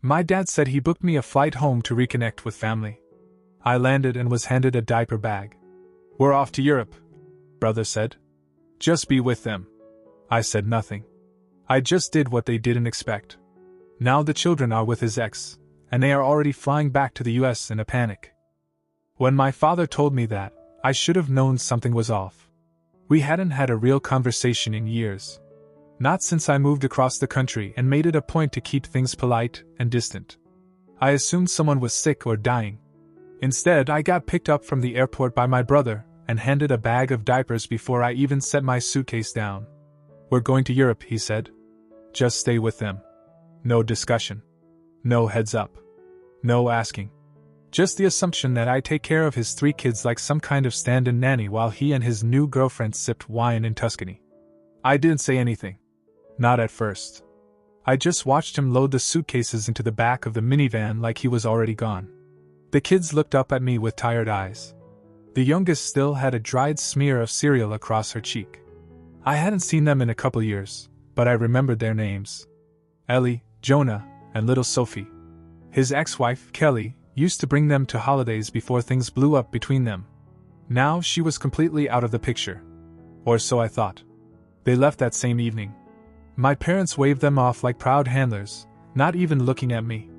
My dad said he booked me a flight home to reconnect with family. I landed and was handed a diaper bag. "We're off to Europe," brother said. "Just be with them." I said nothing. I just did what they didn't expect. Now the children are with his ex, and they are already flying back to the US in a panic. When my father told me that, I should have known something was off. We hadn't had a real conversation in years. Not since I moved across the country and made it a point to keep things polite and distant. I assumed someone was sick or dying. Instead, I got picked up from the airport by my brother and handed a bag of diapers before I even set my suitcase down. "We're going to Europe," he said. "Just stay with them. No discussion. No heads up. No asking. Just the assumption that I take care of his 3 kids like some kind of stand-in nanny while he and his new girlfriend sipped wine in Tuscany." I didn't say anything. Not at first. I just watched him load the suitcases into the back of the minivan like he was already gone. The kids looked up at me with tired eyes. The youngest still had a dried smear of cereal across her cheek. I hadn't seen them in a couple years, but I remembered their names. Ellie, Jonah, and little Sophie. His ex-wife, Kelly, used to bring them to holidays before things blew up between them. Now she was completely out of the picture. Or so I thought. They left that same evening. My parents waved them off like proud handlers, not even looking at me.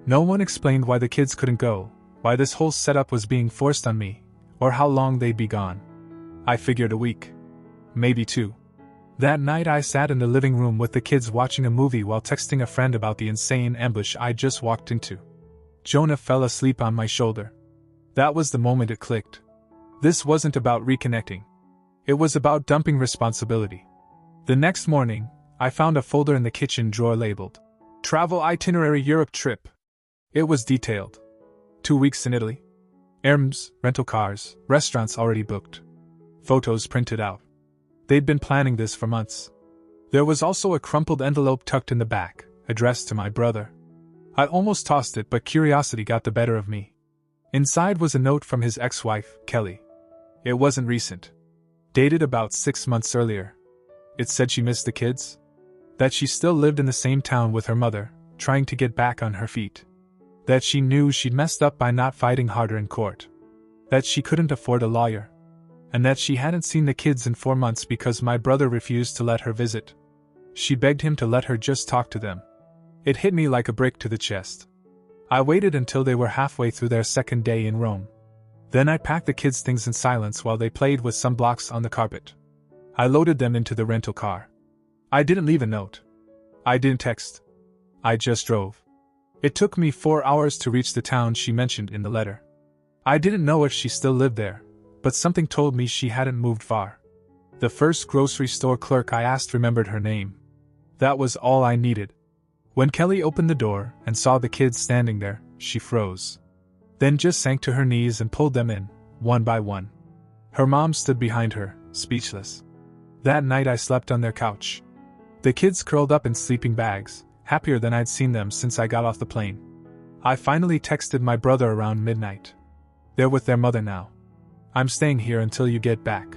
No one explained why the kids couldn't go, why this whole setup was being forced on me, or how long they'd be gone. I figured a week. Maybe 2. That night I sat in the living room with the kids watching a movie while texting a friend about the insane ambush I just walked into. Jonah fell asleep on my shoulder. That was the moment it clicked. This wasn't about reconnecting. It was about dumping responsibility. The next morning, I found a folder in the kitchen drawer labeled "Travel Itinerary Europe Trip." It was detailed. 2 weeks in Italy. Erms, rental cars, restaurants already booked. Photos printed out. They'd been planning this for months. There was also a crumpled envelope tucked in the back, addressed to my brother. I almost tossed it, but curiosity got the better of me. Inside was a note from his ex-wife, Kelly. It wasn't recent. Dated about 6 months earlier. It said she missed the kids. That she still lived in the same town with her mother, trying to get back on her feet. That she knew she'd messed up by not fighting harder in court. That she couldn't afford a lawyer. And that she hadn't seen the kids in 4 months because my brother refused to let her visit. She begged him to let her just talk to them. It hit me like a brick to the chest. I waited until they were halfway through their second day in Rome. Then I packed the kids' things in silence while they played with some blocks on the carpet. I loaded them into the rental car. I didn't leave a note. I didn't text. I just drove. It took me 4 hours to reach the town she mentioned in the letter. I didn't know if she still lived there, but something told me she hadn't moved far. The first grocery store clerk I asked remembered her name. That was all I needed. When Kelly opened the door and saw the kids standing there, she froze. Then just sank to her knees and pulled them in, one by one. Her mom stood behind her, speechless. That night I slept on their couch. The kids curled up in sleeping bags, happier than I'd seen them since I got off the plane. I finally texted my brother around midnight. "They're with their mother now. I'm staying here until you get back.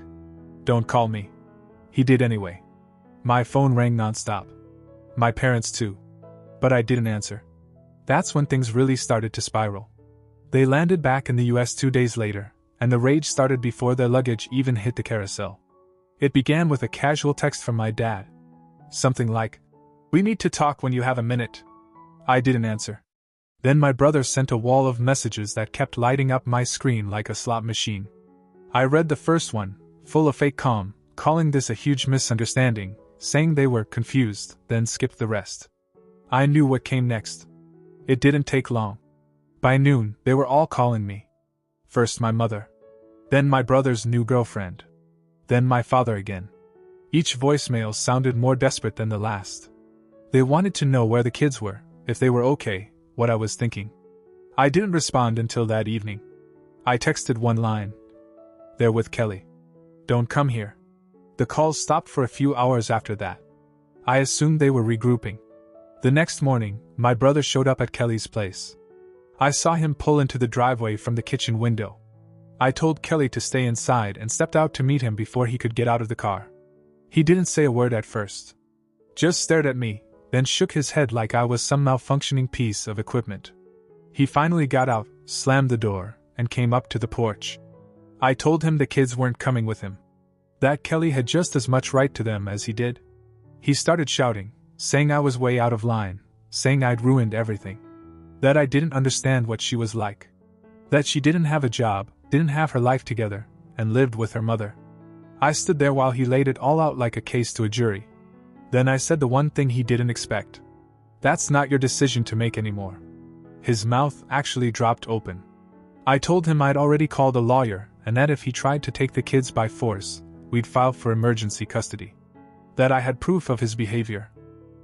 Don't call me." He did anyway. My phone rang nonstop. My parents too. But I didn't answer. That's when things really started to spiral. They landed back in the US 2 days later, and the rage started before their luggage even hit the carousel. It began with a casual text from my dad. Something like, "We need to talk when you have a minute." I didn't answer. Then my brother sent a wall of messages that kept lighting up my screen like a slot machine. I read the first one, full of fake calm, calling this a huge misunderstanding, saying they were confused, then skipped the rest. I knew what came next. It didn't take long. By noon, they were all calling me. First my mother. Then my brother's new girlfriend. Then my father again. Each voicemail sounded more desperate than the last. They wanted to know where the kids were, if they were okay, what I was thinking. I didn't respond until that evening. I texted one line. "They're with Kelly. Don't come here." The calls stopped for a few hours after that. I assumed they were regrouping. The next morning, my brother showed up at Kelly's place. I saw him pull into the driveway from the kitchen window. I told Kelly to stay inside and stepped out to meet him before he could get out of the car. He didn't say a word at first. Just stared at me, then shook his head like I was some malfunctioning piece of equipment. He finally got out, slammed the door, and came up to the porch. I told him the kids weren't coming with him. That Kelly had just as much right to them as he did. He started shouting, saying I was way out of line, saying I'd ruined everything. That I didn't understand what she was like. That she didn't have a job, didn't have her life together, and lived with her mother. I stood there while he laid it all out like a case to a jury. Then I said the one thing he didn't expect. That's not your decision to make anymore. His mouth actually dropped open. I told him I'd already called a lawyer, and that if he tried to take the kids by force, we'd file for emergency custody. That I had proof of his behavior.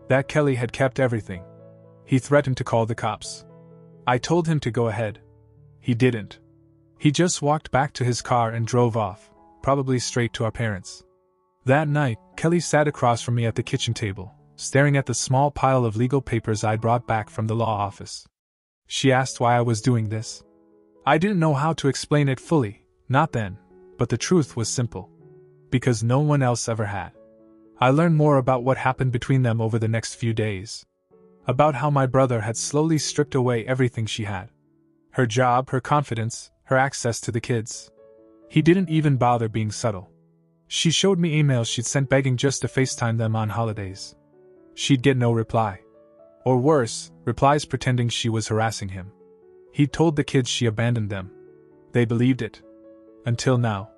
That Kelly had kept everything. He threatened to call the cops. I told him to go ahead. He didn't. He just walked back to his car and drove off, probably straight to our parents. That night, Kelly sat across from me at the kitchen table, staring at the small pile of legal papers I'd brought back from the law office. She asked why I was doing this. I didn't know how to explain it fully, not then, but the truth was simple. Because no one else ever had. I learned more about what happened between them over the next few days. About how my brother had slowly stripped away everything she had. Her job, her confidence, her access to the kids. He didn't even bother being subtle. She showed me emails she'd sent begging just to FaceTime them on holidays. She'd get no reply. Or worse, replies pretending she was harassing him. He'd told the kids she abandoned them. They believed it. Until now.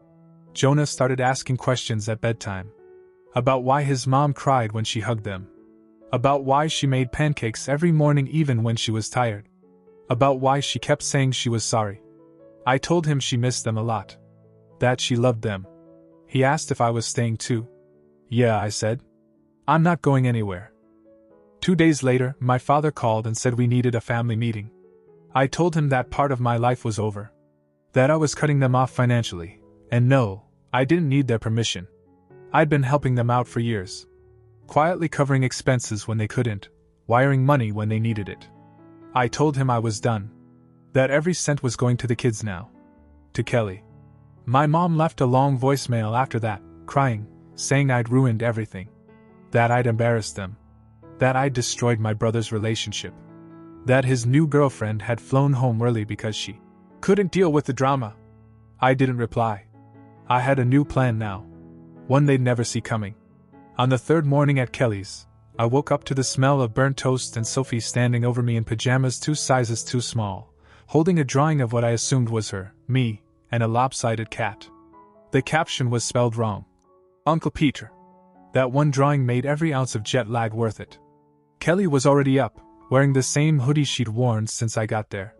Jonah started asking questions at bedtime. About why his mom cried when she hugged them. About why she made pancakes every morning even when she was tired. About why she kept saying she was sorry. I told him she missed them a lot. That she loved them. He asked if I was staying too. Yeah, I said. I'm not going anywhere. 2 days later, my father called and said we needed a family meeting. I told him that part of my life was over. That I was cutting them off financially. And no, I didn't need their permission. I'd been helping them out for years. Quietly covering expenses when they couldn't, wiring money when they needed it. I told him I was done. That every cent was going to the kids now. To Kelly. My mom left a long voicemail after that, crying, saying I'd ruined everything. That I'd embarrassed them. That I'd destroyed my brother's relationship. That his new girlfriend had flown home early because she couldn't deal with the drama. I didn't reply. I had a new plan now. One they'd never see coming. On the third morning at Kelly's, I woke up to the smell of burnt toast and Sophie standing over me in pajamas 2 sizes too small, holding a drawing of what I assumed was her, me, and a lopsided cat. The caption was spelled wrong. Uncle Peter. That one drawing made every ounce of jet lag worth it. Kelly was already up, wearing the same hoodie she'd worn since I got there.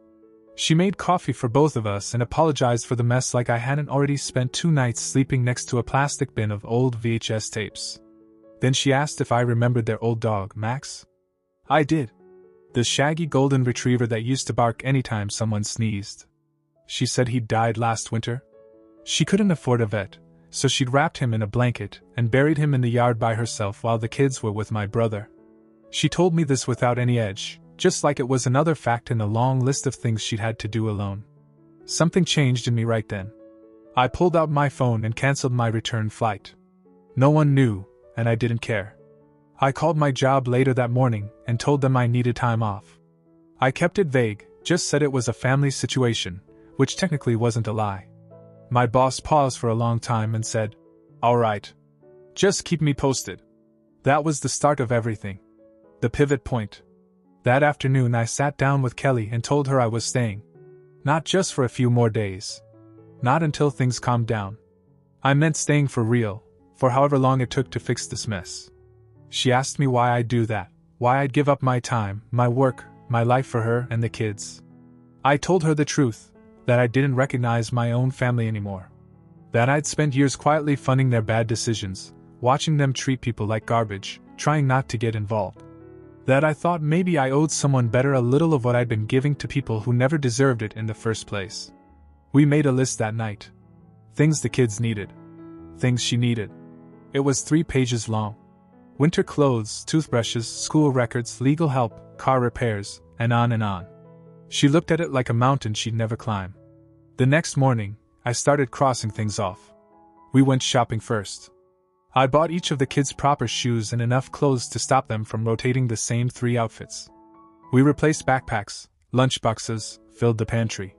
She made coffee for both of us and apologized for the mess like I hadn't already spent 2 nights sleeping next to a plastic bin of old VHS tapes. Then she asked if I remembered their old dog, Max. I did. The shaggy golden retriever that used to bark anytime someone sneezed. She said he'd died last winter. She couldn't afford a vet, so she'd wrapped him in a blanket and buried him in the yard by herself while the kids were with my brother. She told me this without any edge, just like it was another fact in a long list of things she'd had to do alone. Something changed in me right then. I pulled out my phone and canceled my return flight. No one knew, and I didn't care. I called my job later that morning and told them I needed time off. I kept it vague, just said it was a family situation, which technically wasn't a lie. My boss paused for a long time and said, "All right. Just keep me posted." That was the start of everything. The pivot point. That afternoon I sat down with Kelly and told her I was staying. Not just for a few more days. Not until things calmed down. I meant staying for real, for however long it took to fix this mess. She asked me why I'd do that, why I'd give up my time, my work, my life for her and the kids. I told her the truth, that I didn't recognize my own family anymore. That I'd spent years quietly funding their bad decisions, watching them treat people like garbage, trying not to get involved. That I thought maybe I owed someone better a little of what I'd been giving to people who never deserved it in the first place. We made a list that night. Things the kids needed. Things she needed. It was 3 pages long. Winter clothes, toothbrushes, school records, legal help, car repairs, and on and on. She looked at it like a mountain she'd never climb. The next morning, I started crossing things off. We went shopping first. I bought each of the kids proper shoes and enough clothes to stop them from rotating the same 3 outfits. We replaced backpacks, lunchboxes, filled the pantry.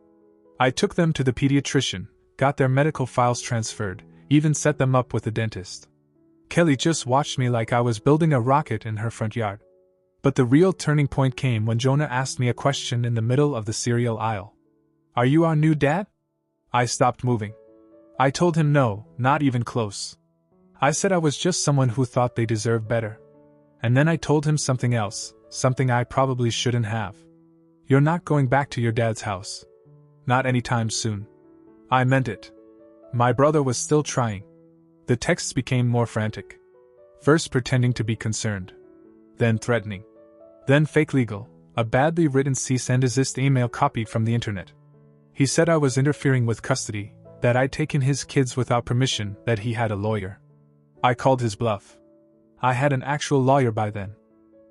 I took them to the pediatrician, got their medical files transferred, even set them up with the dentist. Kelly just watched me like I was building a rocket in her front yard. But the real turning point came when Jonah asked me a question in the middle of the cereal aisle. "Are you our new dad?" I stopped moving. I told him no, not even close. I said I was just someone who thought they deserved better. And then I told him something else, something I probably shouldn't have. "You're not going back to your dad's house. Not anytime soon." I meant it. My brother was still trying. The texts became more frantic. First pretending to be concerned. Then threatening. Then fake legal, a badly written cease and desist email copied from the internet. He said I was interfering with custody, that I'd taken his kids without permission, that he had a lawyer. I called his bluff. I had an actual lawyer by then.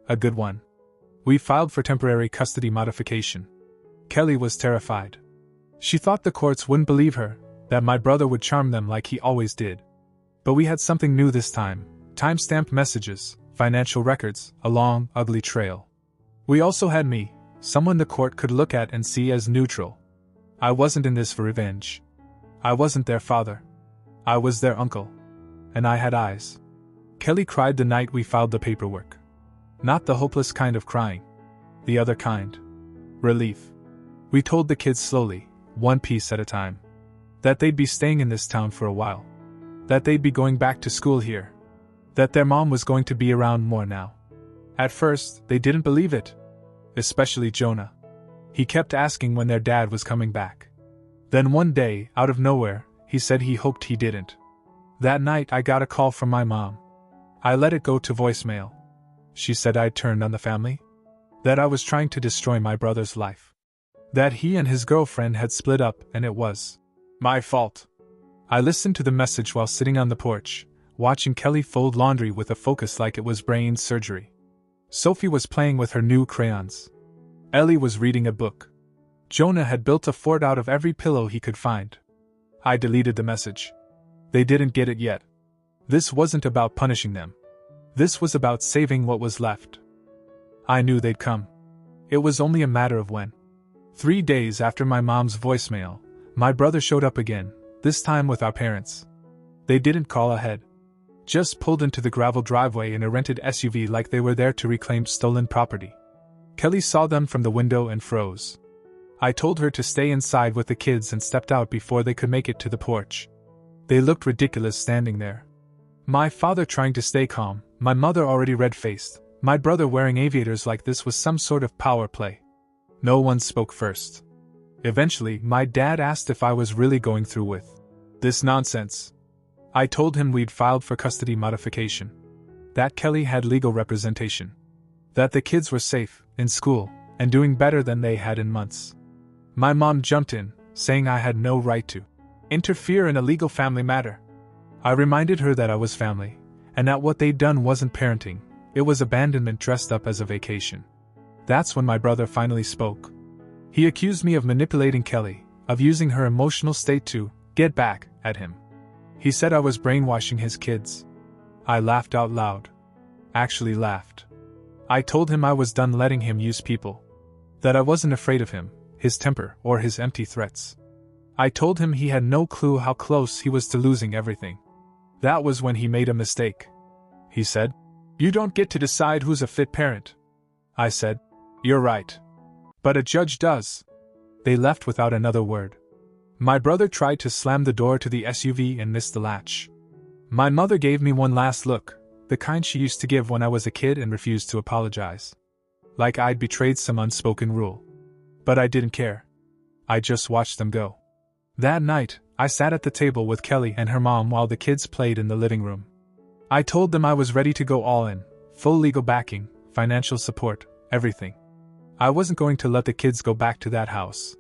A good one. We filed for temporary custody modification. Kelly was terrified. She thought the courts wouldn't believe her, that my brother would charm them like he always did. But we had something new this time, time-stamped messages, financial records, a long, ugly trail. We also had me, someone the court could look at and see as neutral. I wasn't in this for revenge. I wasn't their father. I was their uncle. And I had eyes. Kelly cried the night we filed the paperwork. Not the hopeless kind of crying. The other kind. Relief. We told the kids slowly, one piece at a time. That they'd be staying in this town for a while. That they'd be going back to school here. That their mom was going to be around more now. At first, they didn't believe it. Especially Jonah. He kept asking when their dad was coming back. Then one day, out of nowhere, he said he hoped he didn't. That night I got a call from my mom. I let it go to voicemail. She said I'd turned on the family. That I was trying to destroy my brother's life. That he and his girlfriend had split up and it was my fault. I listened to the message while sitting on the porch, watching Kelly fold laundry with a focus like it was brain surgery. Sophie was playing with her new crayons. Ellie was reading a book. Jonah had built a fort out of every pillow he could find. I deleted the message. They didn't get it yet. This wasn't about punishing them. This was about saving what was left. I knew they'd come. It was only a matter of when. 3 days after my mom's voicemail, my brother showed up again, this time with our parents. They didn't call ahead. Just pulled into the gravel driveway in a rented SUV like they were there to reclaim stolen property. Kelly saw them from the window and froze. I told her to stay inside with the kids and stepped out before they could make it to the porch. They looked ridiculous standing there. My father trying to stay calm, my mother already red-faced, my brother wearing aviators like this was some sort of power play. No one spoke first. Eventually, my dad asked if I was really going through with this nonsense. I told him we'd filed for custody modification. That Kelly had legal representation. That the kids were safe, in school, and doing better than they had in months. My mom jumped in, saying I had no right to interfere in a legal family matter. I reminded her that I was family, and that what they'd done wasn't parenting, it was abandonment dressed up as a vacation. That's when my brother finally spoke. He accused me of manipulating Kelly, of using her emotional state to get back at him. He said I was brainwashing his kids. I laughed out loud. Actually laughed. I told him I was done letting him use people. That I wasn't afraid of him, his temper, or his empty threats. I told him he had no clue how close he was to losing everything. That was when he made a mistake. He said, "You don't get to decide who's a fit parent." I said, "You're right. But a judge does." They left without another word. My brother tried to slam the door to the SUV and missed the latch. My mother gave me one last look, the kind she used to give when I was a kid and refused to apologize. Like I'd betrayed some unspoken rule. But I didn't care. I just watched them go. That night, I sat at the table with Kelly and her mom while the kids played in the living room. I told them I was ready to go all in, full legal backing, financial support, everything. I wasn't going to let the kids go back to that house.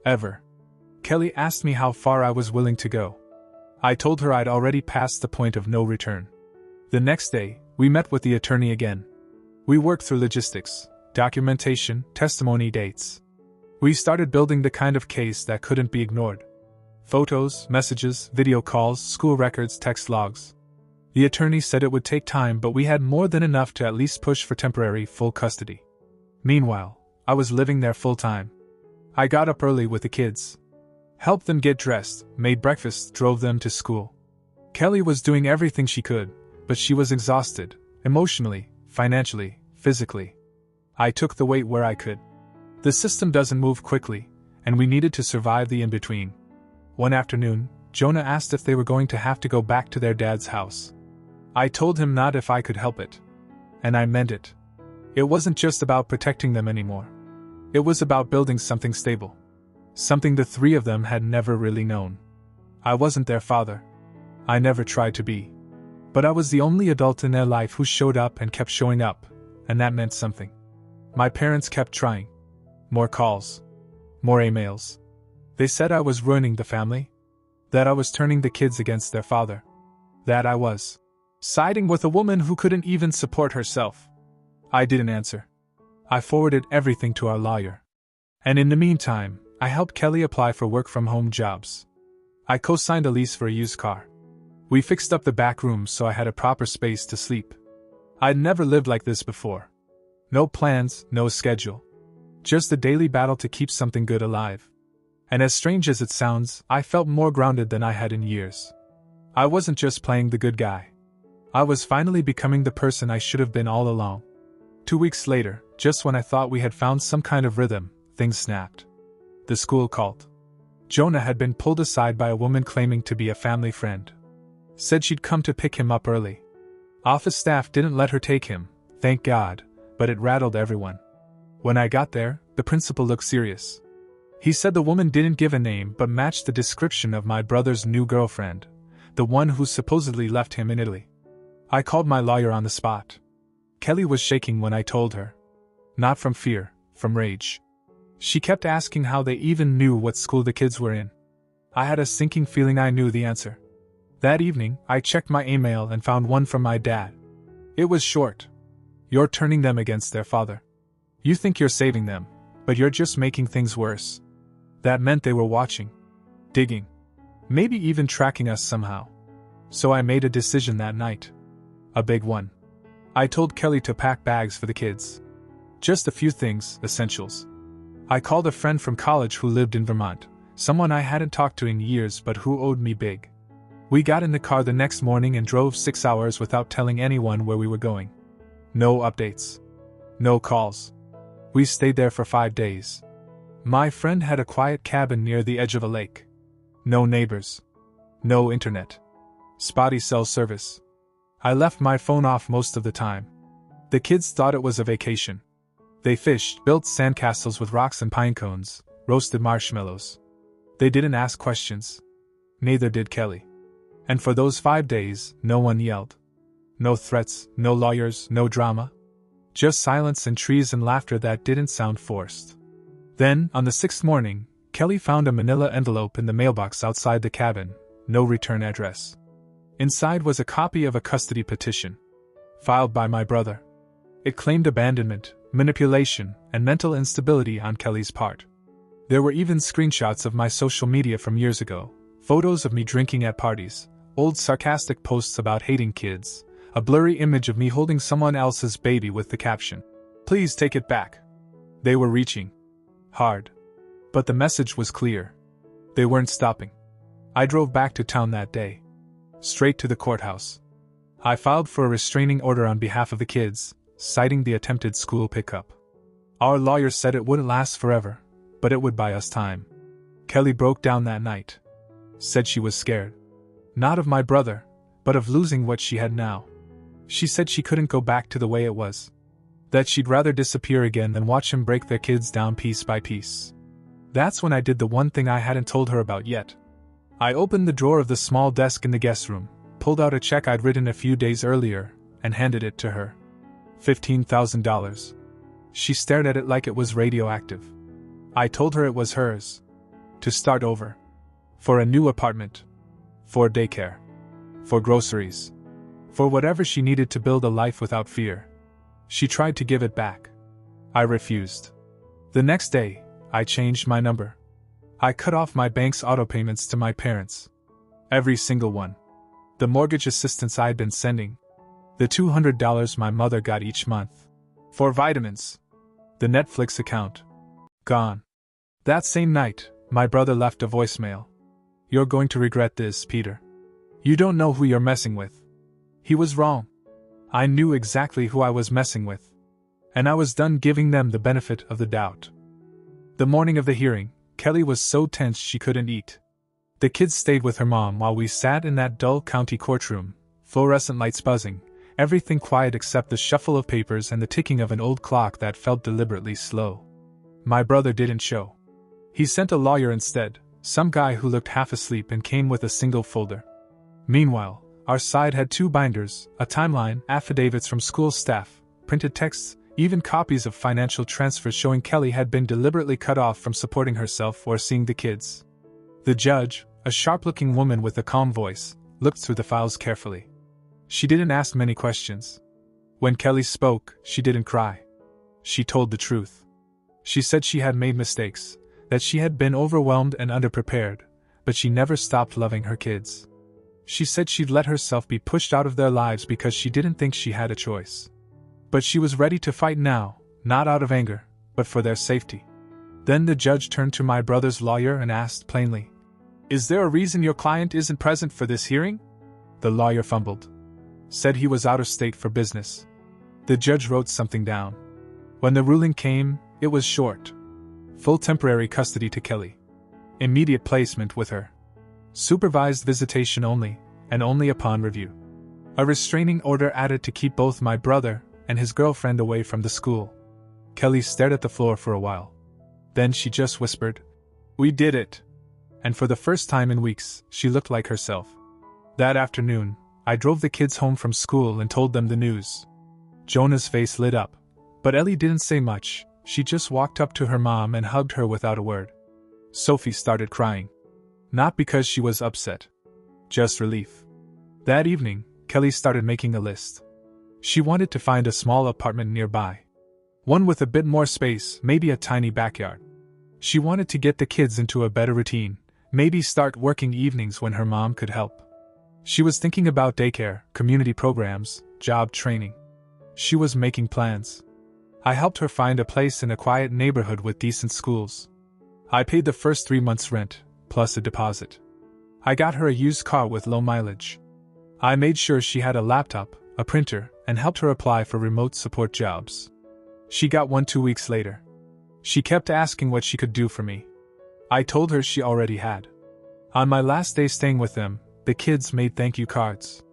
Ever. Kelly asked me how far I was willing to go. I told her I'd already passed the point of no return. The next day, we met with the attorney again. We worked through logistics, documentation, testimony dates. We started building the kind of case that couldn't be ignored. Photos, messages, video calls, school records, text logs. The attorney said it would take time, but we had more than enough to at least push for temporary full custody. Meanwhile, I was living there full time. I got up early with the kids, helped them get dressed, made breakfast, drove them to school. Kelly was doing everything she could, but she was exhausted, emotionally, financially, physically. I took the weight where I could. The system doesn't move quickly, and we needed to survive the in-between. One afternoon, Jonah asked if they were going to have to go back to their dad's house. I told him not if I could help it. And I meant it. It wasn't just about protecting them anymore. It was about building something stable. Something the three of them had never really known. I wasn't their father. I never tried to be. But I was the only adult in their life who showed up and kept showing up, and that meant something. My parents kept trying. More calls. More emails. They said I was ruining the family. That I was turning the kids against their father. That I was siding with a woman who couldn't even support herself. I didn't answer. I forwarded everything to our lawyer. And in the meantime, I helped Kelly apply for work-from-home jobs. I co-signed a lease for a used car. We fixed up the back room so I had a proper space to sleep. I'd never lived like this before. No plans, no schedule. Just a daily battle to keep something good alive. And as strange as it sounds, I felt more grounded than I had in years. I wasn't just playing the good guy. I was finally becoming the person I should have been all along. 2 weeks later, just when I thought we had found some kind of rhythm, things snapped. The school called. Jonah had been pulled aside by a woman claiming to be a family friend. Said she'd come to pick him up early. Office staff didn't let her take him, thank God, but it rattled everyone. When I got there, the principal looked serious. He said the woman didn't give a name but matched the description of my brother's new girlfriend, the one who supposedly left him in Italy. I called my lawyer on the spot. Kelly was shaking when I told her. Not from fear, from rage. She kept asking how they even knew what school the kids were in. I had a sinking feeling I knew the answer. That evening, I checked my email and found one from my dad. It was short. You're turning them against their father. You think you're saving them, but you're just making things worse. That meant they were watching, digging, maybe even tracking us somehow. So I made a decision that night. A big one. I told Kelly to pack bags for the kids. Just a few things, essentials. I called a friend from college who lived in Vermont, someone I hadn't talked to in years but who owed me big. We got in the car the next morning and drove 6 hours without telling anyone where we were going. No updates. No calls. We stayed there for 5 days. My friend had a quiet cabin near the edge of a lake. No neighbors. No internet. Spotty cell service. I left my phone off most of the time. The kids thought it was a vacation. They fished, built sandcastles with rocks and pine cones, roasted marshmallows. They didn't ask questions. Neither did Kelly. And for those 5 days, no one yelled. No threats, no lawyers, no drama. Just silence and trees and laughter that didn't sound forced. Then, on the 6th morning, Kelly found a manila envelope in the mailbox outside the cabin, no return address. Inside was a copy of a custody petition, filed by my brother. It claimed abandonment, manipulation, and mental instability on Kelly's part. There were even screenshots of my social media from years ago, photos of me drinking at parties, old sarcastic posts about hating kids, a blurry image of me holding someone else's baby with the caption, "Please take it back." They were reaching hard. But the message was clear. They weren't stopping. I drove back to town that day. Straight to the courthouse. I filed for a restraining order on behalf of the kids, citing the attempted school pickup. Our lawyer said it wouldn't last forever, but it would buy us time. Kelly broke down that night. Said she was scared. Not of my brother, but of losing what she had now. She said she couldn't go back to the way it was. That she'd rather disappear again than watch him break their kids down piece by piece. That's when I did the one thing I hadn't told her about yet. I opened the drawer of the small desk in the guest room, pulled out a check I'd written a few days earlier, and handed it to her. $15,000. She stared at it like it was radioactive. I told her it was hers. To start over. For a new apartment. For daycare. For groceries. For whatever she needed to build a life without fear. She tried to give it back. I refused. The next day, I changed my number. I cut off my bank's auto payments to my parents. Every single one. The mortgage assistance I'd been sending. The $200 my mother got each month. For vitamins. The Netflix account. Gone. That same night, my brother left a voicemail. "You're going to regret this, Peter. You don't know who you're messing with." He was wrong. I knew exactly who I was messing with. And I was done giving them the benefit of the doubt. The morning of the hearing, Kelly was so tense she couldn't eat. The kids stayed with her mom while we sat in that dull county courtroom, fluorescent lights buzzing, everything quiet except the shuffle of papers and the ticking of an old clock that felt deliberately slow. My brother didn't show. He sent a lawyer instead, some guy who looked half asleep and came with a single folder. Meanwhile, our side had 2 binders, a timeline, affidavits from school staff, printed texts, even copies of financial transfers showing Kelly had been deliberately cut off from supporting herself or seeing the kids. The judge, a sharp-looking woman with a calm voice, looked through the files carefully. She didn't ask many questions. When Kelly spoke, she didn't cry. She told the truth. She said she had made mistakes, that she had been overwhelmed and underprepared, but she never stopped loving her kids. She said she'd let herself be pushed out of their lives because she didn't think she had a choice. But she was ready to fight now, not out of anger, but for their safety. Then the judge turned to my brother's lawyer and asked plainly, "Is there a reason your client isn't present for this hearing?" The lawyer fumbled. Said he was out of state for business. The judge wrote something down. When the ruling came, it was short. Full temporary custody to Kelly. Immediate placement with her. Supervised visitation only, and only upon review. A restraining order added to keep both my brother and his girlfriend away from the school. Kelly stared at the floor for a while. Then she just whispered, "We did it." And for the first time in weeks, she looked like herself. That afternoon, I drove the kids home from school and told them the news. Jonah's face lit up, but Ellie didn't say much. She just walked up to her mom and hugged her without a word. Sophie started crying. Not because she was upset. Just relief. That evening, Kelly started making a list. She wanted to find a small apartment nearby. One with a bit more space, maybe a tiny backyard. She wanted to get the kids into a better routine, maybe start working evenings when her mom could help. She was thinking about daycare, community programs, job training. She was making plans. I helped her find a place in a quiet neighborhood with decent schools. I paid the first 3 months' rent, plus a deposit. I got her a used car with low mileage. I made sure she had a laptop, a printer, and helped her apply for remote support jobs. She got one 2 weeks later. She kept asking what she could do for me. I told her she already had. On my last day staying with them, the kids made thank you cards.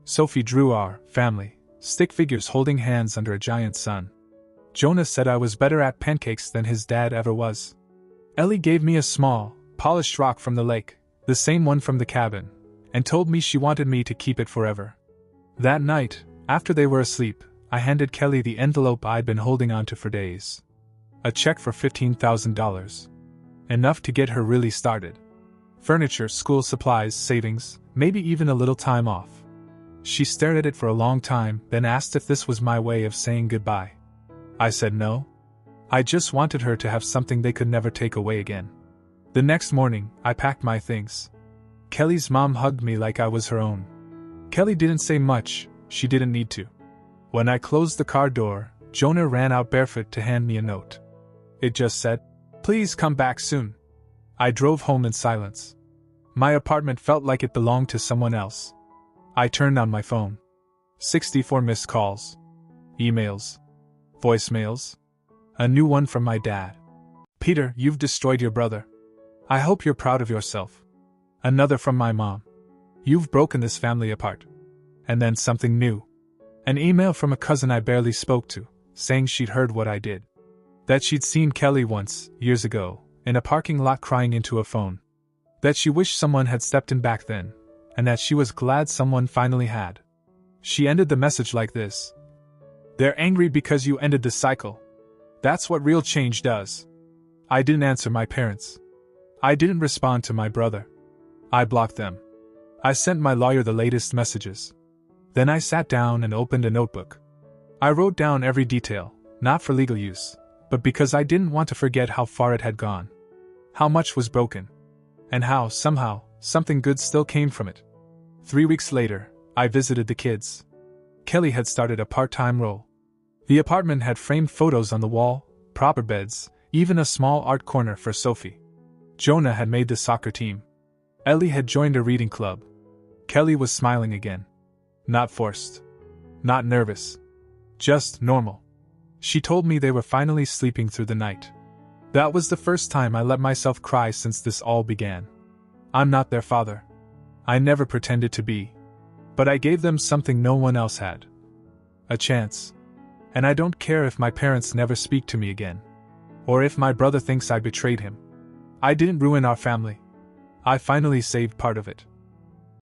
Sophie drew our family stick figures holding hands under a giant sun. Jonah said I was better at pancakes than his dad ever was. Ellie gave me a small, polished rock from the lake, the same one from the cabin, and told me she wanted me to keep it forever. That night, after they were asleep, I handed Kelly the envelope I'd been holding onto for days. A check for $15,000. Enough to get her really started. Furniture, school supplies, savings, maybe even a little time off. She stared at it for a long time, then asked if this was my way of saying goodbye. I said no. I just wanted her to have something they could never take away again. The next morning, I packed my things. Kelly's mom hugged me like I was her own. Kelly didn't say much, she didn't need to. When I closed the car door, Jonah ran out barefoot to hand me a note. It just said, "Please come back soon." I drove home in silence. My apartment felt like it belonged to someone else. I turned on my phone. 64 missed calls. Emails. Voicemails. A new one from my dad. "Peter, you've destroyed your brother. I hope you're proud of yourself." Another from my mom. "You've broken this family apart." And then something new. An email from a cousin I barely spoke to, saying she'd heard what I did. That she'd seen Kelly once, years ago, in a parking lot crying into a phone. That she wished someone had stepped in back then, and that she was glad someone finally had. She ended the message like this. "They're angry because you ended the cycle. That's what real change does." I didn't answer my parents. I didn't respond to my brother. I blocked them. I sent my lawyer the latest messages. Then I sat down and opened a notebook. I wrote down every detail, not for legal use, but because I didn't want to forget how far it had gone. How much was broken. And how, somehow, something good still came from it. 3 weeks later, I visited the kids. Kelly had started a part-time role. The apartment had framed photos on the wall, proper beds, even a small art corner for Sophie. Jonah had made the soccer team. Ellie had joined a reading club. Kelly was smiling again. Not forced. Not nervous. Just normal. She told me they were finally sleeping through the night. That was the first time I let myself cry since this all began. I'm not their father. I never pretended to be. But I gave them something no one else had. A chance. And I don't care if my parents never speak to me again. Or if my brother thinks I betrayed him. I didn't ruin our family. I finally saved part of it.